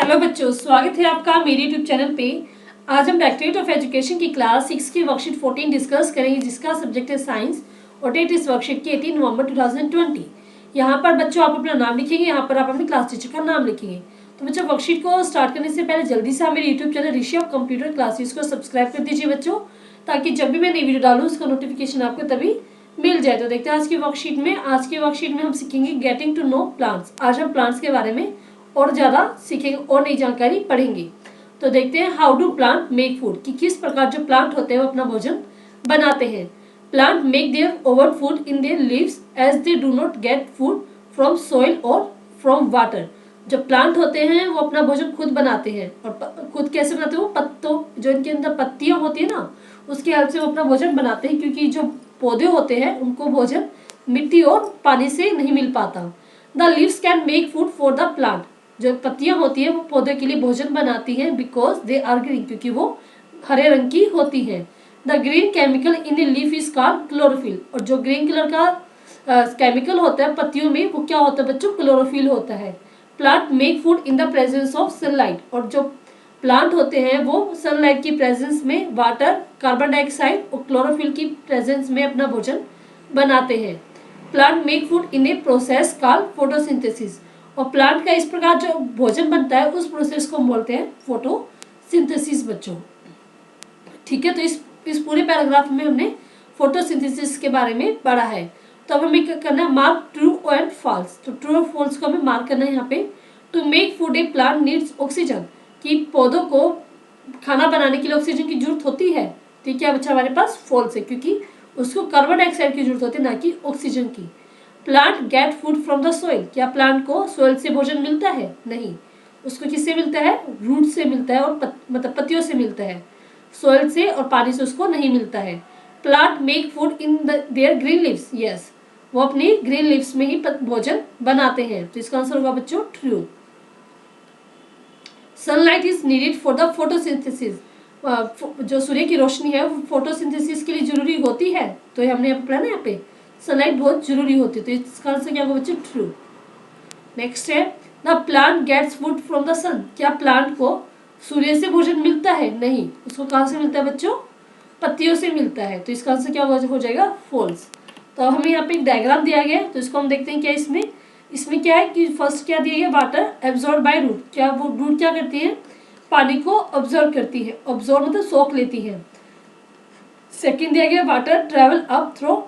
Hello बच्चों, स्वागत है आपका मेरे यूट्यूब चैनल पे। आज हम डायरेक्टरेट ऑफ एजुकेशन की क्लास 6 की वर्कशीट 14 डिस्कस करेंगे, जिसका सब्जेक्ट है साइंस और डेट इस वर्कशीट की 18 नवंबर 2020। यहाँ पर बच्चों आप अपना नाम लिखेंगे, यहाँ पर आप अपने क्लास टीचर का नाम लिखेंगे। तो बच्चों वर्कशीट को स्टार्ट करने से पहले जल्दी से आप मेरे YouTube channel Rishi of computer classes को सब्सक्राइब कर दीजिए बच्चों, ताकि जब भी मैं नई वीडियो डालूँ उसका नोटिफिकेशन आपको तभी मिल जाए। तो देखते हैं आज की वर्कशीट में हम सीखेंगे गेटिंग टू नो प्लांट्स। आज हम प्लांट्स के बारे में और ज़्यादा सीखेंगे और नई जानकारी पढ़ेंगे। तो देखते हैं how do plant make food, कि किस प्रकार जो प्लांट होते हैं वो अपना भोजन बनाते हैं। Plant make their own food in their leaves as they do not get food from soil और फ्रॉम वाटर। जो प्लांट होते हैं वो अपना भोजन खुद बनाते हैं, और खुद कैसे बनाते हैं? वो पत्तों, जो इनके अंदर पत्तियां होती है ना, उसके हेल्प से वो अपना भोजन बनाते हैं, क्योंकि जो पौधे होते हैं उनको भोजन मिट्टी और पानी से नहीं मिल पाता। The leaves can make food for the plant. जो पत्तियां होती है वो पौधे के लिए भोजन बनाती हैं, बिकॉज दे आर ग्रीन, क्योंकि वो हरे रंग की होती है। The green chemical in the leaf is called chlorophyll. और जो ग्रीन कलर का केमिकल होता है पत्तियों में, वो क्या होता है बच्चों? क्लोरोफिल होता है। Plant make food in the presence of sunlight. और जो प्लांट होते हैं वो सनलाइट की प्रेजेंस में वाटर, कार्बन डाइऑक्साइड और क्लोरोफिल की प्रेजेंस में अपना भोजन बनाते हैं। Plant make food in a process called photosynthesis. और प्लांट का इस प्रकार जो भोजन बनता है उस प्रोसेस को हम बोलते हैं फोटोसिंथेसिस बच्चों। ठीक है, तो इस पूरे पैराग्राफ में हमने फोटोसिंथेसिस के बारे में पढ़ा है। तो अब हमें क्या करना है? Mark true and false. तो ट्रू और फॉल्स को हमें मार्क करना है यहाँ पे। To make food a plant needs oxygen, कि पौधों को खाना बनाने के लिए ऑक्सीजन की जरूरत होती है। ठीक है बच्चा, हमारे पास फॉल्स है, क्योंकि उसको कार्बन डाइऑक्साइड की जरूरत होती है, ना कि ऑक्सीजन की। Plant gate food from the soil. क्या प्लांट को सोइल से भोजन मिलता है? नहीं। उसको किससे मिलता है? रूट से मिलता है, और मतलब पत्तियों से मिलता है। सोइल से और पानी से उसको नहीं मिलता है। Plant make food in there green leaves. Yes, वो अपनी ग्रीन लीव्स में ही भोजन बनाते हैं। तो इसका आंसर होगा बच्चों true. Sunlight is needed for the photosynthesis. जो सूर्य की रोशनी है वो फोटोसिंथेसिस के लिए जरूरी होती है। तो ये हमने पढ़ा ना, यहाँ पे सनलाइट बहुत जरूरी होती है। तो इसका आंसर क्या होगा बच्चों? ट्रू। नेक्स्ट है the plant gets food from the sun. क्या प्लांट को सूर्य से भोजन मिलता है? नहीं। उसको कहाँ से मिलता है बच्चों? पत्तियों से मिलता है। तो इसका आंसर क्या हो जाएगा? फॉल्स। तो अब हमें यहाँ पे एक डायग्राम दिया गया है, तो इसको हम देखते हैं क्या इसमें क्या है कि फर्स्ट क्या दिया गया? Water absorb by root. क्या वो रूट क्या करती है? पानी को ऑब्जर्व करती है। ऑब्जर्व मतलब सोख लेती है। सेकेंड दिया गया water travel up through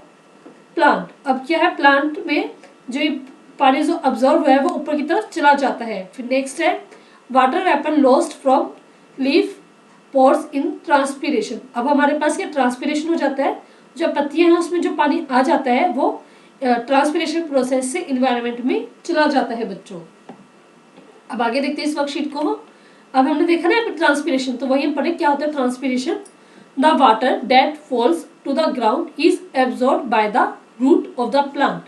plant. अब क्या है? प्लांट में जो पानी जो ऑब्जर्व है वो ऊपर की तरफ चला जाता है। फिर नेक्स्ट है water vapour lost from leaf pores in transpiration. अब हमारे पास क्या ट्रांसपीरेशन हो जाता है? जो पत्तियां हैं उसमें जो पानी आ जाता है वो ट्रांसपीरेशन प्रोसेस से इन्वायरमेंट में चला जाता है बच्चों। अब आगे देखते हैं इस वर्कशीट को। अब हमने देखा ना यहाँ पे ट्रांसपीरेशन, तो वही हम पढ़े क्या होता है transpiration. The water that falls to the ground is absorb by the root of the plant.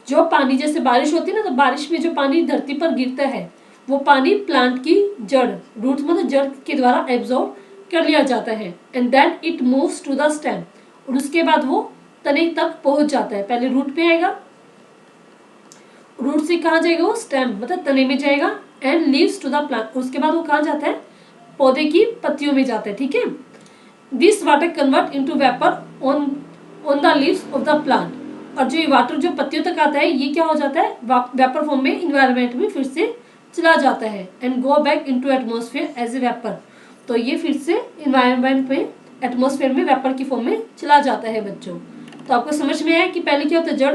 जो पानी, जैसे बारिश होती है ना, तो बारिश में जो पानी धरती पर गिरता है वो पानी प्लांट की जड़, रूट मतलब जड़ के द्वारा एब्जॉर्ब कर लिया जाता है। And then it moves to the stem. और उसके बाद वो तने तक पहुंच जाता है। पहले रूट पे आएगा, रूट से कहाँ जाएगा? वो स्टेम मतलब तने में जाएगा। And leaves to the plant, उसके बाद वो कहाँ जाता है? पौधे की पत्तियों में जाता है। ठीक है, this water convert into vapour on the leaves of the plant. और जो ये वाटर जो पत्तियों तक आता है ये क्या हो जाता है? वेपर फॉर्म में इन्वायरमेंट में फिर से चला जाता है। And go back into atmosphere as a vapour. तो ये फिर से इन्वायरमेंट में एटमॉस्फेयर में वेपर की फॉर्म में चला जाता है बच्चों। तो आपको समझ में आया कि पहले क्या होता है? जड़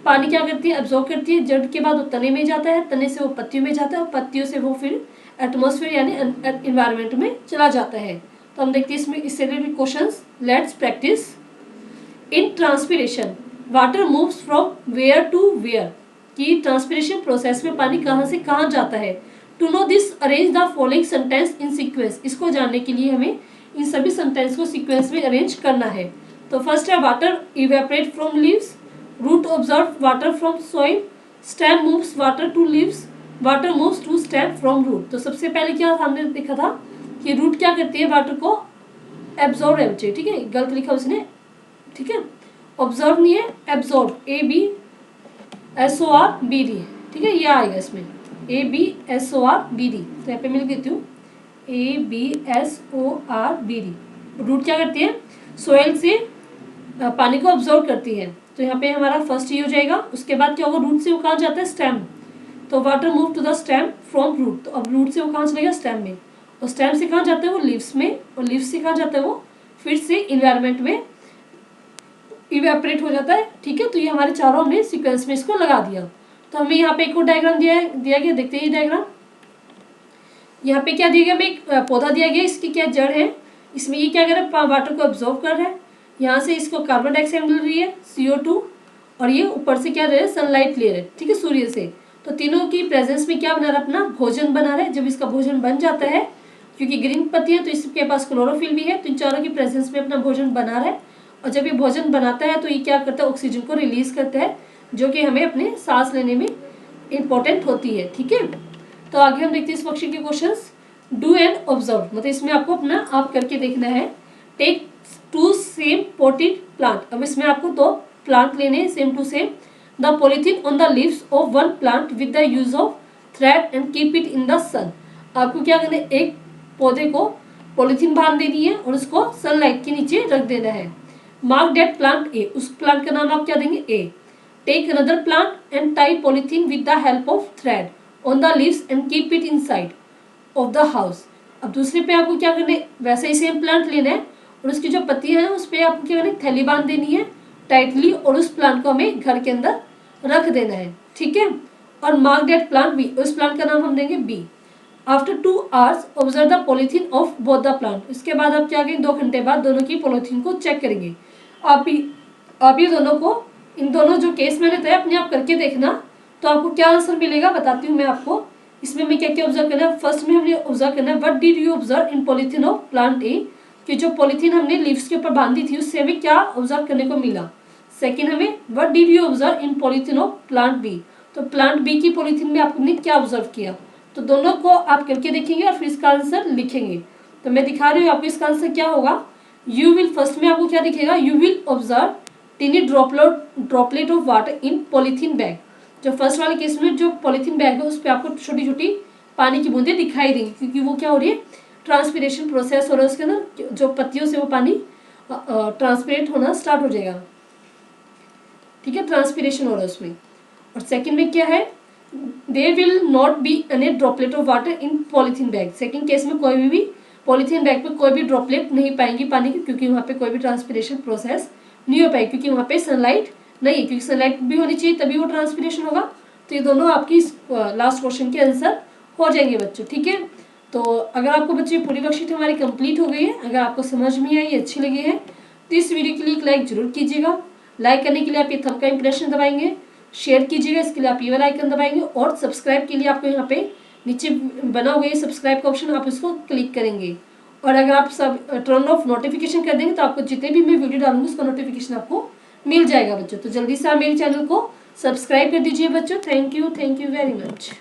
पानी क्या करती है? एब्जॉर्ब करती है। जड़ के बाद वो तने में जाता है, तने से वो पत्तियों में जाता है, और पत्तियों से वो फिर एटमॉस्फेयर यानी इन्वायरमेंट में चला जाता है। तो हम देखते हैं इसमें इससे related questions. Let's practise. In transpiration water moves from where to where, कि ट्रांसपीरेशन प्रोसेस में पानी कहाँ से कहाँ जाता है। To know this arrange the following sentence in sequence. इसको जानने के लिए हमें इन सभी सेंटेंस को सीक्वेंस में अरेंज करना है। तो फर्स्ट है water evaporate from leaves, root observe water from soil, stem moves water to leaves, water moves to stem from root. तो सबसे पहले क्या हमने देखा था कि रूट क्या करती है? वाटर को एब्जॉर्ब है बच्चे। ठीक है, गलत लिखा उसने। ठीक है, ऑब्जर्व नहीं है, एब्जॉर्ब, ABSORB। ठीक है, ये आएगा इसमें। ABSORBD, तो यहाँ पे मैं लिख देती हूँ ABSORBD। रूट क्या करती है, सोयल से पानी को ऑब्जॉर्व करती है, तो यहाँ पे हमारा फर्स्ट ये हो जाएगा। उसके बाद क्या होगा, रूट से वो कहाँ जाता है, स्टेम, तो water move to the stem from root, तो अब रूट से वो कहाँ चलेगा, स्टेम में, और स्टेम से कहाँ जाता है वो, लीव्स में, और लीव्स से कहाँ जाता है वो, फिर से इन्वायरमेंट में इवेपोरेट हो जाता है। ठीक है, तो ये हमारे चारों हमने सीक्वेंस में इसको लगा दिया। तो हमें यहाँ पे एक और डायग्राम दिया गया, देखते हैं ये डायग्राम। यहाँ पे क्या दिया गया, हमें एक पौधा दिया गया, इसकी क्या जड़ है, इसमें ये क्या कर रहा है, वाटर को ऑब्जॉर्व कर रहा है, यहाँ से इसको कार्बन डाइऑक्साइड मिल रही है CO2, और ये ऊपर से क्या दे रहा है, सनलाइट ले रहा है, ठीक है, सूर्य से। तो तीनों की प्रेजेंस में क्या बना रहा है, अपना भोजन बना रहा है। जब इसका भोजन बन जाता है, क्योंकि ग्रीन पत्ती है तो इसके पास क्लोरोफिल भी है, तो इन चारों की प्रेजेंस में अपना भोजन बना रहा है। और जब ये भोजन बनाता है तो ये क्या करता है, ऑक्सीजन को रिलीज करता है, जो कि हमें अपने सांस लेने में इंपॉर्टेंट होती है। ठीक है, तो आगे हम देखते हैं इस वर्कशीट के क्वेश्चंस। डू एंड ऑब्जर्व, मतलब इसमें आपको अपना आप करके देखना है। टेक 2 सेम पॉटेड प्लांट, अब इसमें आपको 2 प्लांट लेने हैं same to same. The polythene on the leaves of 1 plant with the use of thread and keep it in the sun. आपको क्या करना है, एक पौधे को पॉलीथीन बांध देनी है और उसको सनलाइट के नीचे रख देना है। मार्क दैट प्लांट ए, उस प्लांट का नाम आप क्या देंगे, A. Take another plant and tie polythene with the help of thread on the leaves and keep it inside of the house. अब दूसरे पे आपको क्या करना है, वैसे ही सेम प्लांट लेना है और उसकी जो पत्तियां हैं उस पर आपको क्या करना है, थैली बांध देनी है टाइटली, और उस प्लांट को हमें घर के अंदर रख देना है। ठीक है, और मार्क दैट प्लांट बी, उस प्लांट का नाम हम देंगे B. After 2 hours observe the polythene of both the plant, इसके बाद आप क्या करेंगे, 2 घंटे बाद दोनों की पॉलीथीन को चेक करेंगे। आप ये दोनों को, इन दोनों जो केस मैंने बताया अपने आप करके देखना, तो आपको क्या आंसर मिलेगा बताती हूँ मैं आपको। इसमें मैं क्या क्या ऑब्जर्व करना है, फर्स्ट में हमने ऑब्जर्व करना है, what did you observe in polythene of plant A, कि जो पॉलीथीन हमने लीव्स के ऊपर बांधी थी उससे हमें क्या ऑब्जर्व करने को मिला। सेकंड हमें what did you observe in polythene of plant B, तो प्लांट बी की पॉलीथीन में आपने क्या ऑब्जर्व किया। तो दोनों को आप करके देखेंगे और फिर इसका आंसर लिखेंगे। तो मैं दिखा रही हूँ आपको, इसका आंसर क्या होगा। यू विल, फर्स्ट में आपको क्या दिखेगा, you will observe टिनी droplet of water in polythene bag. जो फर्स्ट वाले केस में जो पॉलीथीन बैग है उस पर आपको छोटी छोटी पानी की बूंदें दिखाई देंगी, क्योंकि वो क्या हो रही है, ट्रांसपिरेशन प्रोसेस हो रहा है उसके अंदर, जो पत्तियों से वो पानी ट्रांसपिरेट होना स्टार्ट हो जाएगा। ठीक है, ट्रांसपिरेशन हो रहा है उसमें। और सेकंड में क्या है, there will not be any droplet of water in polythene bag. Second case में कोई भी पॉलीथीन बैग पे कोई भी ड्रॉपलेट नहीं पाएंगी पानी की, क्योंकि वहाँ पे कोई भी ट्रांसपिरेशन प्रोसेस नहीं हो पाएगी, क्योंकि वहाँ पे सनलाइट नहीं है, क्योंकि सनलाइट भी होनी चाहिए तभी वो ट्रांसपिरेशन होगा। तो ये दोनों आपकी लास्ट क्वेश्चन के आंसर हो जाएंगे बच्चों। ठीक है, तो अगर आपको बच्चे पूरी वर्कशीट हमारी कंप्लीट हो गई है, अगर आपको समझ में आई, अच्छी लगी है, तो इस वीडियो के लिए एक लाइक जरूर कीजिएगा। लाइक करने के लिए आप ये थंब का इंप्रेशन दबाएंगे, शेयर कीजिएगा, इसके लिए आप ये वाला आइकन दबाएंगे, और सब्सक्राइब के लिए आपको यहाँ पे नीचे बना हुआ ये सब्सक्राइब का ऑप्शन, आप इसको क्लिक करेंगे। और अगर आप सब टर्न ऑफ नोटिफिकेशन कर देंगे तो आपको जितने भी मैं वीडियो डालूंगी उसका नोटिफिकेशन आपको मिल जाएगा बच्चों। तो जल्दी से आप मेरे चैनल को सब्सक्राइब कर दीजिए बच्चों। Thank you very much.